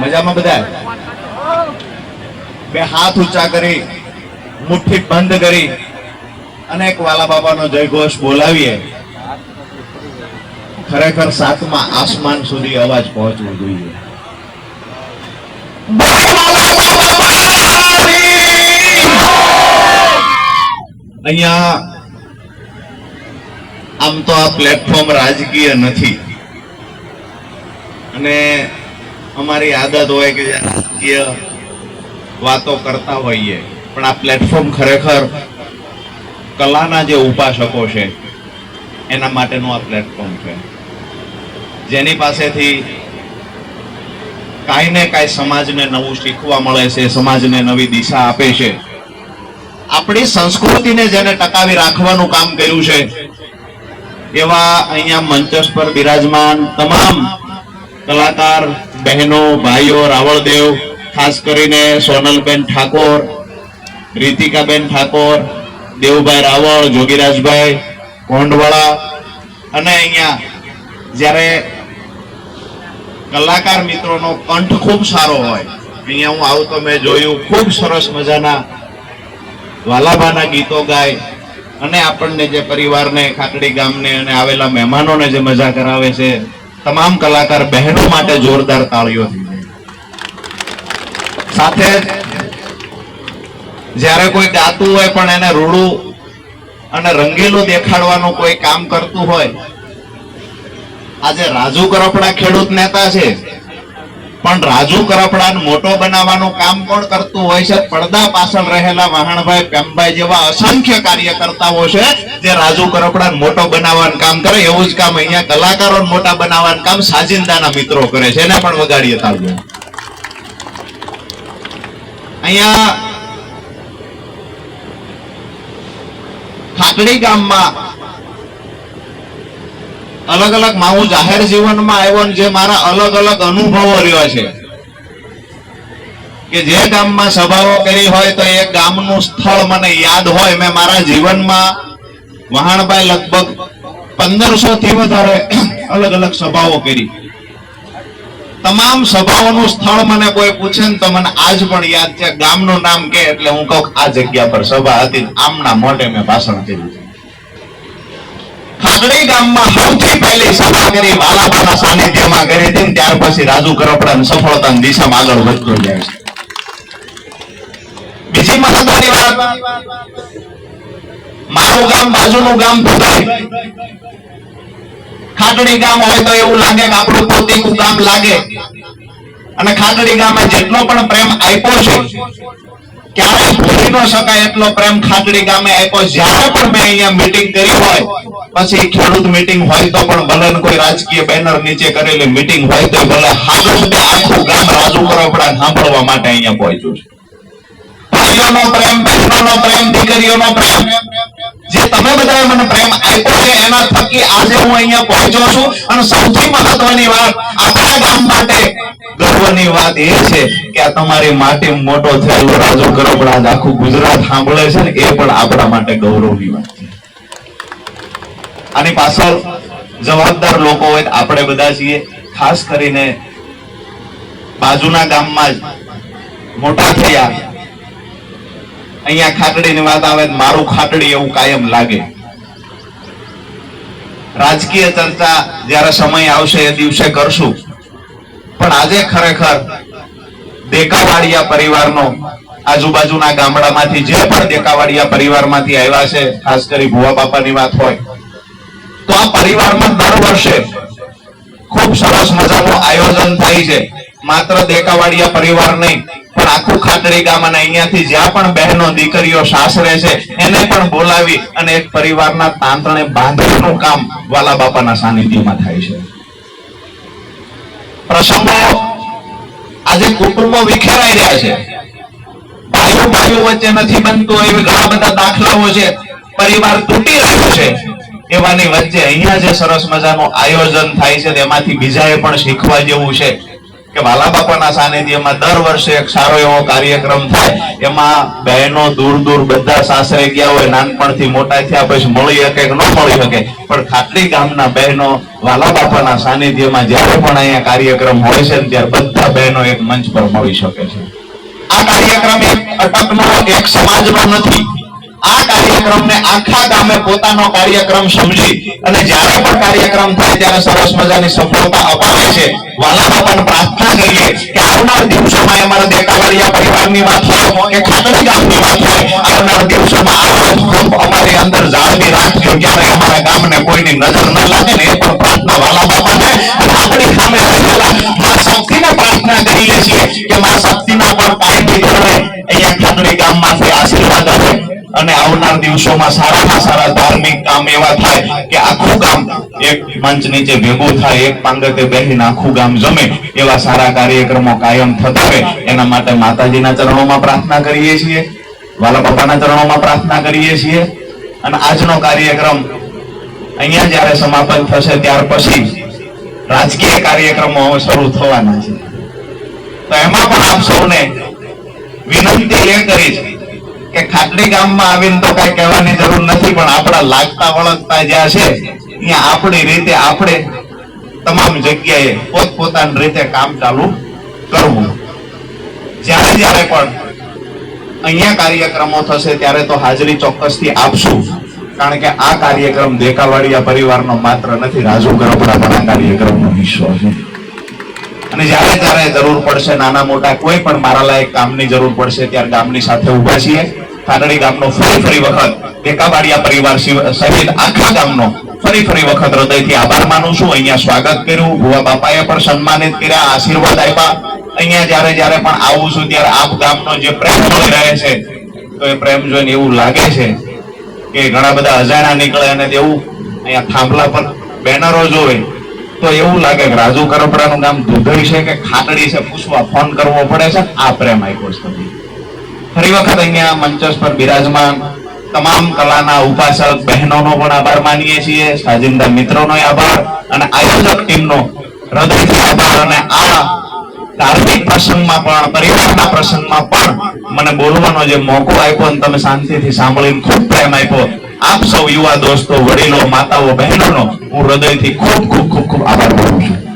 મજામાં બધા? બે હાથ ઊંચા કરી મુઠ્ઠી બંધ કરી અને એક વાલા બાબાનો જય ઘોષ બોલાવીએ. ખરેખર સાતમા આસમાન સુધી અવાજ પહોંચવો જોઈએ. અહીંયા આમ તો આ પ્લેટફોર્મ રાજકીય નથી અને અમારી આદત હોય કે રાજકીય વાતો કરતા હોઈએ, પણ આ પ્લેટફોર્મ ખરેખર કલાના જે ઉપાસકો છે એના માટેનું આ પ્લેટફોર્મ છે, જેની પાસેથી કાંઈ ને કાંઈ સમાજને નવું શીખવા મળે છે, સમાજને નવી દિશા આપે છે. આપણી સંસ્કૃતિને જેને ટકાવી રાખવાનું કામ કર્યું છે એવા અહીંયા મંચસ પર બિરાજમાન તમામ કલાકાર બહેનો ભાઈઓ, રાવળદેવ, ખાસ કરીને સોનલબેન ઠાકોર, રીતિકાબેન ઠાકોર, દેવભાઈ રાવળ, જોગીરાજભાઈ કોંડવાળા, અને અહીંયા જ્યારે કલાકાર મિત્રોનો કંઠ ખૂબ સારો હોય, અહીંયા હું આવતો મેં જોયું, ખૂબ સરસ મજાના વાલાબાના ગીતો ગાય અને આપણને જે પરિવારને, ખાટડી ગામને અને આવેલા મહેમાનોને જે મજા કરાવે છે, તમામ કલાકાર બહેનો માટે જોરદાર તાળીઓ થઈ જાય. સાથે જ્યારે કોઈ ગાતું હોય પણ એને રૂડું અને રંગીલું દેખાડવાનું કોઈ કામ કરતું હોય, આજે રાજુ કરપડા ખેડૂત નેતા છે પણ રાજુ કરપડાને મોટો બનાવવાનું કામ કોણ કરતું હોય છે? પડદા પાછળ રહેલા વાહણભાઈ, પેમભાઈ જેવા અસંખ્ય કાર્યકર્તાઓ છે જે રાજુ કરપડાને મોટો બનાવવાનું કામ કરે. એવું જ કામ અહીંયા કલાકારોને મોટા બનાવવાનું કામ સાજિંદાના મિત્રો કરે છે. એને પણ વગાડીએ તાળીઓ. અહીંયા ખાટડી ગામમાં અલગ અલગ હું જાહેર જીવનમાં આવ્યો ને જે મારા અલગ અલગ અનુભવો રહ્યો છે કે જે ગામમાં સભાઓ કરી હોય તો એ ગામનું સ્થળ મને યાદ હોય. મેં મારા જીવનમાં વહાણભાઈ લગભગ 1500 થી વધારે અલગ અલગ સભાઓ કરી. તમામ સભાઓનું સ્થળ મને કોઈ પૂછે ને તો મને આજ પણ યાદ છે. ગામનું નામ કે એટલે હું કહું આ જગ્યા પર સભા હતી, આમના મોઢે મેં ભાષણ કર્યું છે. ખાટડી ગામમાં સૌથી પહેલી સભા કરી વાલાબાના સાનિધ્યમાં કરી હતી, ત્યાર પછી રાજુ કરપડાની સફળતાની દિશામાં આગળ વધતો જાય છે. બીજી મહત્વની વાત, મારું ગામ બાજુનું ગામ ભોગાઈ. ખાટડી ગામ હોય તો એવું લાગે કે આપણું પોતીનું ગામ લાગે, અને ખાટડી ગામે જેટલો પણ પ્રેમ આપ્યો છે ક્યારેય ભૂલી ન શકાય એટલો પ્રેમ ખાટડી ગામે આપ્યો. જ્યારે પણ મેં અહીંયા મીટિંગ કરી હોય, પછી ખેડૂત મીટિંગ હોય તો પણ ભલે કોઈ રાજકીય બેનર નીચે કરેલી મીટિંગ હોય તો ભલે આખું ગામ રાજુ કરપડા સાંભળવા માટે અહીંયા પહોંચ્યું છે. ભાઈઓનો પ્રેમ, બહેનોનો પ્રેમ, દીકરીઓનો પ્રેમ, જે તમે બધાએ મને પ્રેમ આપ્યો છે એના થકી આજે હું અહીંયા પહોંચ્યો છું. અને સૌથી મહત્વની વાત, આપણા ગામ માટે ગર્વની વાત એ છે કે આ તમારી માટી મોટો થયેલો રાજુ કરપડા આખું ગુજરાત સાંભળે છે ને, એ પણ આપણા માટે ગૌરવની વાત છે. આની પાછળ જવાબદાર લોકો હોય આપણે બધા છીએ. ખાસ કરીને બાજુના ગામમાં જ મોટા થયા, અહીંયા ખાટડીની વાત આવે મારું ખાટડી એવું કાયમ લાગે. રાજકીય ચર્ચા જ્યારે સમય આવશે એ દિવસે કરશું, પણ આજે ખરેખર દેકાવાડિયા પરિવારનો, આજુબાજુના ગામડામાંથી જે પણ દેકાવાડિયા પરિવારમાંથી આવ્યા છે, ખાસ કરી ભુવા બાપાની વાત હોય તો આ પરિવારમાં દર વર્ષે ખૂબ સરસ મજાનું આયોજન થાય છે. માત્ર દેકાવાડિયા પરિવાર નહીં પણ આખું ખાટડી ગામ અને અહીંયાથી જ્યાં પણ બહેનો, દીકરીઓ સાસરે છે એને પણ બોલાવી અને એક પરિવારના તાંતણે બાંધવાનું કામ વાલા બાપાના સાનિધ્યમાં થાય છે. પ્રસંગો આજે કુટુંબો વિખેરાઈ રહ્યા છે, ભાઈઓ વચ્ચે નથી બનતું એવા ઘણા બધા દાખલાઓ છે, પરિવાર તૂટી રહ્યો છે. એવાની વચ્ચે અહીંયા જે સરસ મજાનું આયોજન થાય છે તેમાંથી બીજાએ પણ શીખવા જેવું છે કે વાલા બાપાના સાનિધ્યમાં દર વર્ષે એક સારો એવો કાર્યક્રમ થાય, એમાં બહેનો દૂર દૂર બધા સાસરે ગયા હોય, નાનપણથી મોટા થયા પછી મળી શકે કે ન મળી શકે, પણ ખાટલી ગામના બહેનો વાલા બાપાના સાનિધ્યમાં જ્યારે પણ અહીંયા કાર્યક્રમ હોય છે ત્યારે બધા બહેનો એક મંચ પર મળી શકે છે. આ કાર્યક્રમ એક અટકનો, એક સમાજનો નથી. આ કાર્યક્રમને આખા ગામે પોતાનો કાર્યક્રમ સમજી અને જ્યારે પણ કાર્યક્રમ થાય ત્યારે સરસ મજાની સફળતા અપાવે છે. વાલા બાપાને પ્રાર્થના કરીએ કે આવનાર દિવસોમાં અમારા દેકાવાળિયા પરિવારની વાત હોય કે ખાટડી ગામની વાત હોય, આવનાર દિવસોમાં આવો અમારી અંદર જાળવી રાખજો, ક્યારે અમારા ગામને કોઈની નજર ન લાગે ને એ પણ પ્રાર્થના વાલા બાપાને આપણી સામે રહેલા મા શક્તિને પ્રાર્થના કરીએ છીએ કે મા શક્તિના પર કાયમી ધોરણે અહીંયા ખાટડી ગામમાંથી આશીર્વાદ આપે અને આવનાર દિવસોમાં સારામાં સારા ધાર્મિક કામ એવા થાય કે આખું ગામ એક મંચ નીચે ભેગું થાય, એક પાંગતે બેસીને આખું ગામ જમે, એવા સારા કાર્યક્રમો કાયમ થતા રહે. એના માટે માતાજીના ચરણોમાં પ્રાર્થના કરીએ છીએ, વાલા બાપાના ચરણોમાં પ્રાર્થના કરીએ છીએ. અને આજનો કાર્યક્રમ અહીંયા જ્યારે સમાપન થશે ત્યાર પછી રાજકીય કાર્યક્રમો શરૂ થવાના છે, તો એમાં પણ આપ સૌને વિનંતી એ કરીશ કે ખાટડી ગામમાં આવીને તો કઈ કહેવાની જરૂર નથી, પણ આપણા લાગતા વળગતા જ્યાં છે ત્યાં આપણી રીતે આપણે તમામ જગ્યાએ પોતપોતાની રીતે કામ ચાલુ કરવું. જ્યારે જ્યારે પણ અહીંયા કાર્યક્રમો થશે ત્યારે તો હાજરી ચોક્કસથી આપશું, કારણ કે આ કાર્યક્રમ દેકાવાળિયા પરિવારનો માત્ર નથી, રાજુ ગરબડા પણ આ કાર્યક્રમનો હિસ્સો છે. અને જ્યારે જ્યારે જરૂર પડશે, નાના મોટા કોઈ પણ મારા લાયક કામની જરૂર પડશે ત્યારે ગામની સાથે ઉભા છીએ. ખાટડી ગામનો ફરી વખત દેકાવાળિયા પરિવાર સહિત આખા ગામનો ફરી વખત હૃદયથી આભાર માનું છું. અહીંયા સ્વાગત કર્યું, ભુવા બાપાએ પણ સન્માનિત કર્યા, આશીર્વાદ આપ્યા. અહીંયા જ્યારે જ્યારે પણ આવું છું ત્યારે આપ ગામનો જે પ્રેમ મળી રહે છે, તો એ પ્રેમ જોઈને એવું લાગે છે કે ઘણા બધા અજાણા નીકળે અને તેવું અહીંયા થાંભલા પર બેનરો જોવે તો એવું લાગે કે રાજુ કરપડાનું ગામ દુધઈ છે કે ખાટડી છે, પૂછવા ફોન કરવો પડે છે. આ પ્રેમ આપ્યો છે. ફરી વખત અહીંયા મંચસ પર બિરાજમાન તમામ કલાના ઉપાસક બહેનોનો પણ આભાર માનીએ છીએ, સાજિંદા મિત્રોનો આભાર અને આયોજક ટીમનો હૃદયથી આભાર. અને આ ધાર્મિક પ્રસંગમાં પણ, પરિવારના પ્રસંગમાં પણ મને બોલવાનો જે મોકો આપ્યો અને તમે શાંતિથી સાંભળીને ખૂબ પ્રેમ આપ્યો, આપ સૌ યુવા દોસ્તો, વડીલો, માતાઓ, બહેનોનો હું હૃદયથી ખૂબ આભાર માનું છું.